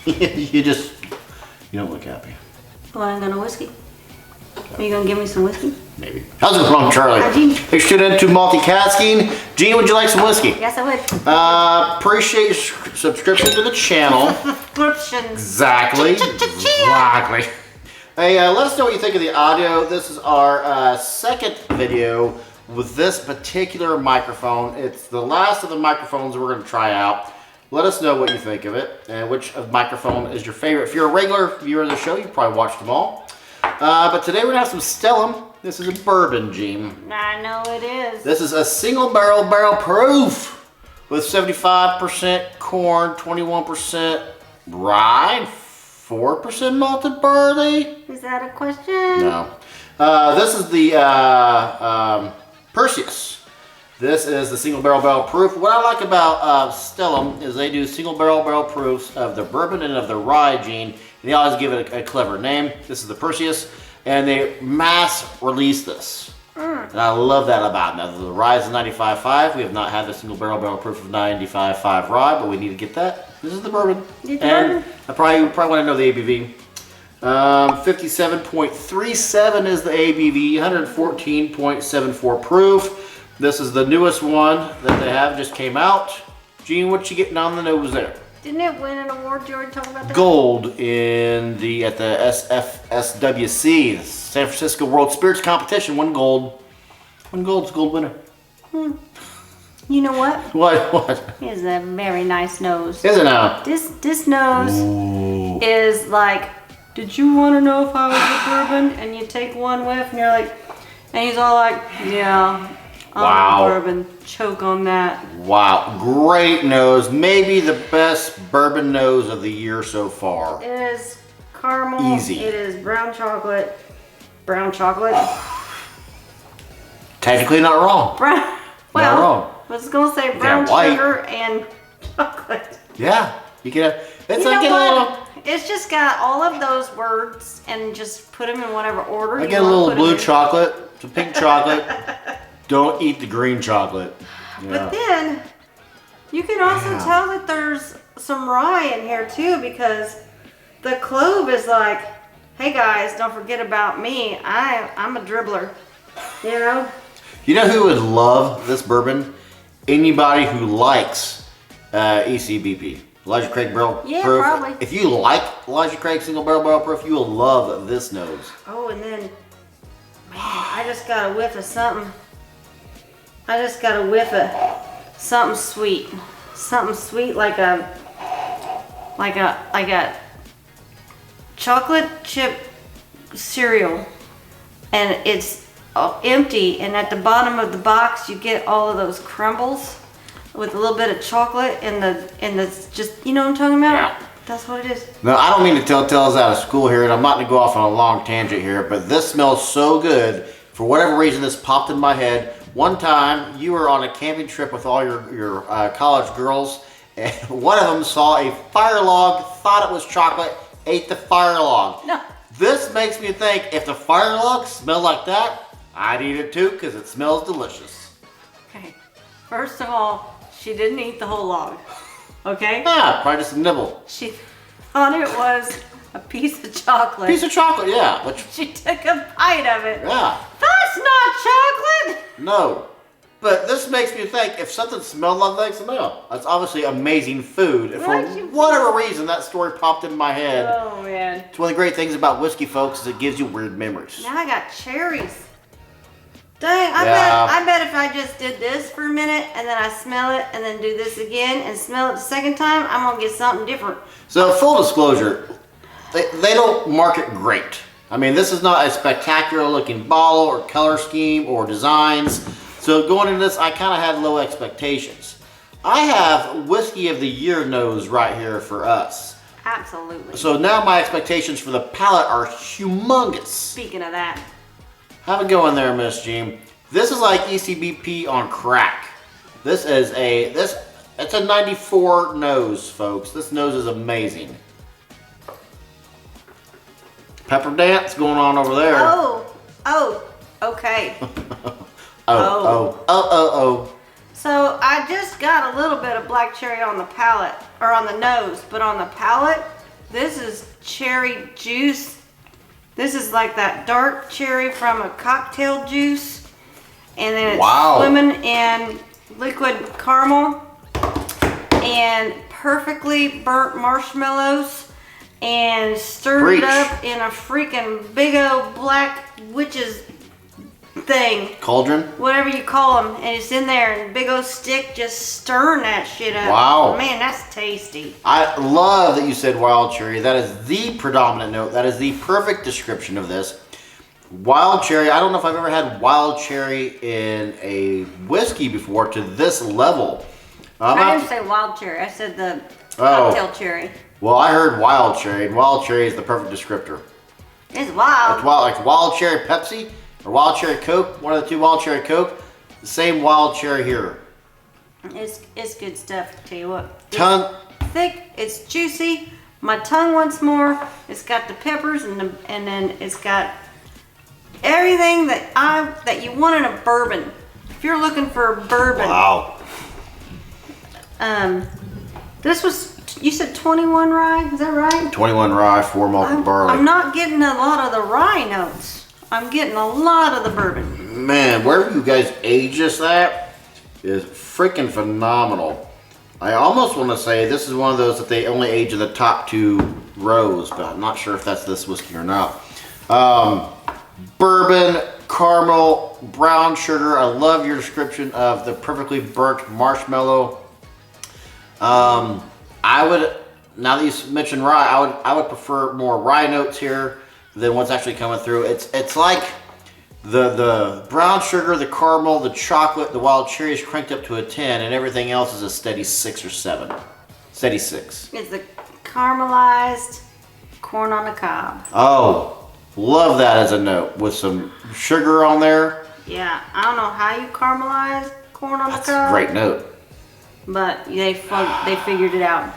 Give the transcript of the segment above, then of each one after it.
You don't look happy. Well, I ain't got no whiskey. Are you gonna give me some whiskey? Maybe. How's it going, Charlie? Hi, Gene. Thanks for tuning in to Multicasking. Gene, would you like some whiskey? Yes, I would. Appreciate your subscription to the channel. Subscriptions. Exactly. Exactly. Hey, let us know what you think of the audio. This is our second video with this particular microphone. It's the last of the microphones we're going to try out. Let us know what you think of it and which microphone is your favorite. If you're a regular viewer of the show, you probably watched them all. But today we're going to have some Stellum. This is a bourbon, Gene. I know it is. This is a single barrel proof with 75% corn, 21% rye, 4% malted barley. Is that a question? No. This is the Perseus. This is the single barrel proof. What I like about Stellum is they do single barrel proofs of the bourbon and of the rye, Gene. And they always give it a clever name. This is the Perseus, and they mass release this. And I love that about it. Now, the rye is 95.5. We have not had the single barrel proof of 95.5 rye, but we need to get that. This is the bourbon. And I probably want to know the ABV. 57.37 is the ABV, 114.74 proof. This is the newest one that they have, just came out. Gene, what you getting on the nose there? Didn't it win an award? You already talked about that? Gold at the SFSWC, the San Francisco World Spirits Competition. One gold. One gold's gold winner. You know what? What? He has a very nice nose. Is it now? This nose is like, did you want to know if I was a bourbon? And you take one whiff and you're like, and he's all like, yeah. Wow. Bourbon. Choke on that. Wow. Great nose. Maybe the best bourbon nose of the year so far. It is caramel. Easy. It is brown chocolate. Brown chocolate. Technically not wrong. Brown. Well, not wrong. I was going to say brown white. sugar and chocolate. Yeah. You can. It's You like know what? It's just got all of those words and just put them in whatever order I you get a want to little put blue them in. chocolate, some pink chocolate. Don't eat the green chocolate. Yeah. But then you can also tell that there's some rye in here too, because the clove is like, hey guys, don't forget about me. I'm a dribbler. You know? You know who would love this bourbon? Anybody who likes ECBP. Elijah Craig Barrel Yeah, Proof. probably. If you like Elijah Craig Single Barrel Proof, you will love this nose. Oh, and then, man, I just got a whiff of something. I just got a whiff of something sweet. Something sweet like a chocolate chip cereal. And it's empty, and at the bottom of the box you get all of those crumbles with a little bit of chocolate and the just, you know what I'm talking about? Yeah. That's what it is. No, I don't mean to tell tales out of school here, and I'm not going to go off on a long tangent here, but this smells so good. For whatever reason, this popped in my head. One time, you were on a camping trip with all your college girls, and one of them saw a fire log, thought it was chocolate, ate the fire log. No. This makes me think, if the fire log smelled like that, I'd eat it too, because it smells delicious. Okay. First of all, she didn't eat the whole log. Okay? Ah, probably just a nibble. She thought it was a piece of chocolate. Piece of chocolate, yeah. But She took a bite of it. yeah. That's not chocolate! No. But this makes me think, if something smelled like that smell, that's obviously amazing food. And for Right, you- whatever reason, that story popped in my head. Oh, man. It's one of the great things about whiskey, folks, is it gives you weird memories. Now I got cherries. Dang, I bet if I just did this for a minute and then I smell it and then do this again and smell it the second time, I'm gonna get something different. So full disclosure, they don't market great. I mean, this is not a spectacular looking bottle or color scheme or designs. So going into this, I kind of had low expectations. I have Whiskey of the Year nose right here for us. Absolutely. So now my expectations for the palate are humongous. Speaking of that, Have a go in there, Miss Jean. This is like ECBP on crack. This is it's a 94 nose, folks. This nose is amazing. Pepper dance going on over there. Okay. Oh. So I just got a little bit of black cherry on the palate, or on the nose, but on the palate, This is cherry juice. This is like that dark cherry from a cocktail juice. And then it's swimming in liquid caramel and perfectly burnt marshmallows and stirred it up in a freaking big old black witch's thing. Cauldron? Whatever you call them. And it's in there and big old stick just stirring that shit up. Wow. Man, that's tasty. I love that you said wild cherry. That is the predominant note. That is the perfect description of this. Wild cherry. I don't know if I've ever had wild cherry in a whiskey before to this level. I didn't say wild cherry. I said the cocktail cherry. Well, I heard wild cherry, and wild cherry is the perfect descriptor. It's wild. It's wild, like wild cherry Pepsi or wild cherry Coke. One of the two, wild cherry Coke. The same wild cherry here. It's good stuff. Tell you what. Tongue thick. It's juicy. My tongue wants more. It's got the peppers and then it's got everything that you want in a bourbon. If you're looking for a bourbon. Wow. This was, you said 21 rye, is that right? 21 rye, 4 malt barley. I'm not getting a lot of the rye notes. I'm getting a lot of the bourbon. Man, wherever you guys age this at is freaking phenomenal. I almost want to say this is one of those that they only age in the top 2 rows, but I'm not sure if that's this whiskey or not. Bourbon, caramel, brown sugar. I love your description of the perfectly burnt marshmallow. I would, now that you mentioned rye, I would prefer more rye notes here than what's actually coming through. It's like the brown sugar, the caramel, the chocolate, the wild cherry is cranked up to a 10, and everything else is a steady 6 or 7. Steady 6. It's the caramelized corn on the cob. Oh, love that as a note with some sugar on there. Yeah, I don't know how you caramelize corn on the cob. That's a great note. But they figured it out.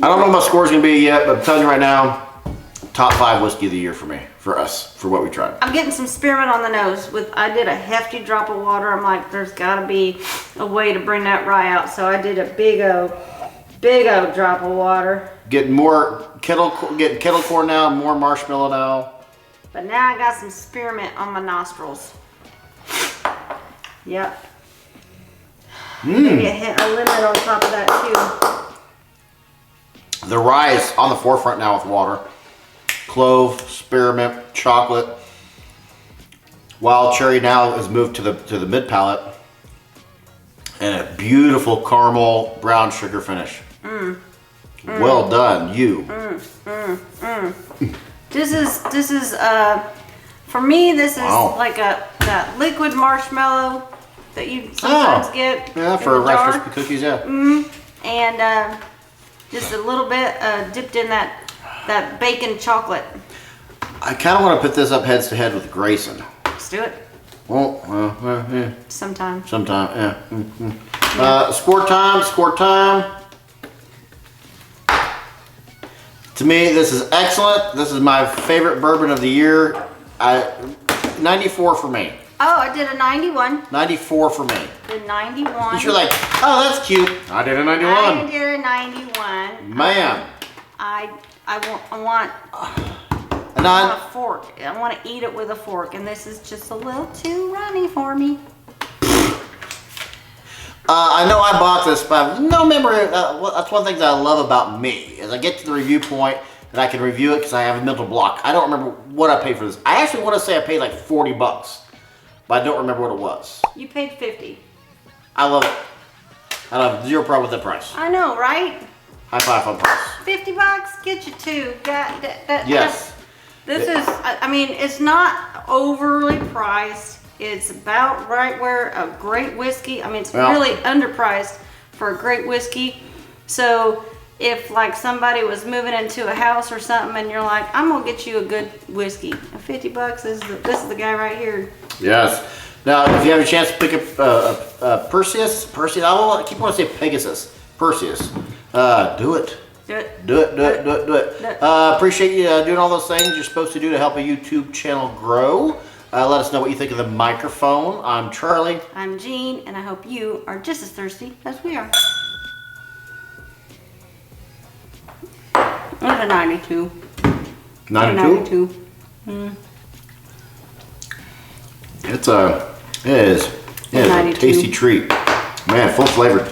I don't know what my score's gonna be yet, but I'm telling you right now, top 5 whiskey of the year for me, for us, for what we tried. I'm getting some spearmint on the nose. I did a hefty drop of water. I'm like, there's gotta be a way to bring that rye out. So I did a big old drop of water. Getting kettle corn now, more marshmallow now. But now I got some spearmint on my nostrils. Yep. Maybe a lemon on top of that too. The rye is on the forefront now with water. Clove, spearmint, chocolate. Wild cherry now has moved to the mid palate. And a beautiful caramel brown sugar finish. Well done, you. This is for me, this is like that liquid marshmallow that you sometimes get. Yeah, for Rice Krispie cookies, yeah. And just a little bit dipped in that bacon chocolate. I kind of want to put this up heads to head with Grayson. Let's do it. Well, yeah. Sometime, yeah. Score time. To me, this is excellent. This is my favorite bourbon of the year. 94 for me. Oh, I did a 91. 94 for me. The 91. You're like, oh, that's cute. I did a 91. I did a 91. Man. I want a fork. I want to eat it with a fork, and this is just a little too runny for me. I know I bought this, but I have no memory. That's one thing that I love about me, is I get to the review point and I can review it because I have a mental block. I don't remember what I paid for this. I actually want to say I paid like 40 bucks, but I don't remember what it was. You paid 50. I love it. I have zero problem with the price. I know, right? High five on price. 50 bucks, get you 2. Yes. This is, I mean, it's not overly priced. It's about right where a great whiskey, I mean, it's really underpriced for a great whiskey. So if like somebody was moving into a house or something and you're like, I'm gonna get you a good whiskey, 50 bucks this is the guy right here. Yes. Now, if you have a chance to pick up Perseus, I keep wanting to say Pegasus, Perseus, do it. Do it. Appreciate you doing all those things you're supposed to do to help a YouTube channel grow. Let us know what you think of the microphone. I'm Charlie. I'm Jean, and I hope you are just as thirsty as we are. That's a 92. 92? It is a tasty treat. Man, full flavored.